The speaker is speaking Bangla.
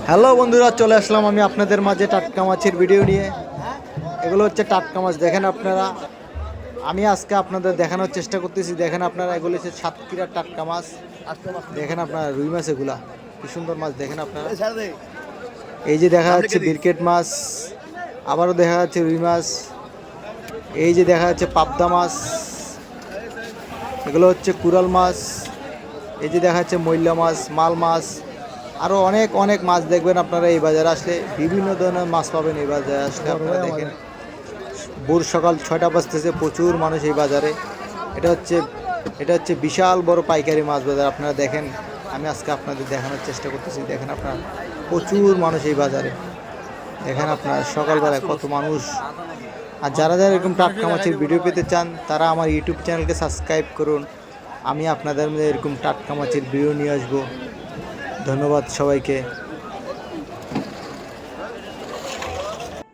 হ্যালো বন্ধুরা, চলে আসলাম আমি আপনাদের মাঝে টাটকা মাছের ভিডিও নিয়ে। এগুলো হচ্ছে টাটকা মাছ, দেখেন আপনারা। আমি আজকে আপনাদের দেখানোর চেষ্টা করতেছি। দেখেন আপনারা, এগুলো হচ্ছে সাতক্ষীরার টাটকা মাছ। দেখেন আপনারা রুই মাছ, এগুলা কি সুন্দর মাছ। দেখেন আপনারা, এই যে দেখা যাচ্ছে বিরকেট মাছ, আবারও দেখা যাচ্ছে রুই মাছ, এই যে দেখা যাচ্ছে পাবদা মাছ, এগুলো হচ্ছে কুরাল মাছ, এই যে দেখা যাচ্ছে মৈলা মাছ, মাল মাছ, আরও অনেক অনেক মাছ দেখবেন আপনারা। এই বাজারে আসলে বিভিন্ন ধরনের মাছ পাবেন। এই বাজারে আসলে আপনারা দেখেন, ভোর সকাল 6টা বাজতেছে, প্রচুর মানুষ এই বাজারে। এটা হচ্ছে বিশাল বড় পাইকারি মাছ বাজার। আপনারা দেখেন, আমি আজকে আপনাদের দেখানোর চেষ্টা করতেছি। দেখেন আপনারা, প্রচুর মানুষ এই বাজারে। দেখেন আপনারা সকালবেলায় কত মানুষ। আর যারা যারা এরকম টাটকা মাছের ভিডিও পেতে চান, তারা আমার ইউটিউব চ্যানেলকে সাবস্ক্রাইব করুন। আমি আপনাদের মধ্যে এরকম টাটকা মাছের ভিডিও নিয়ে আসবো। ধন্যবাদ সবাইকে।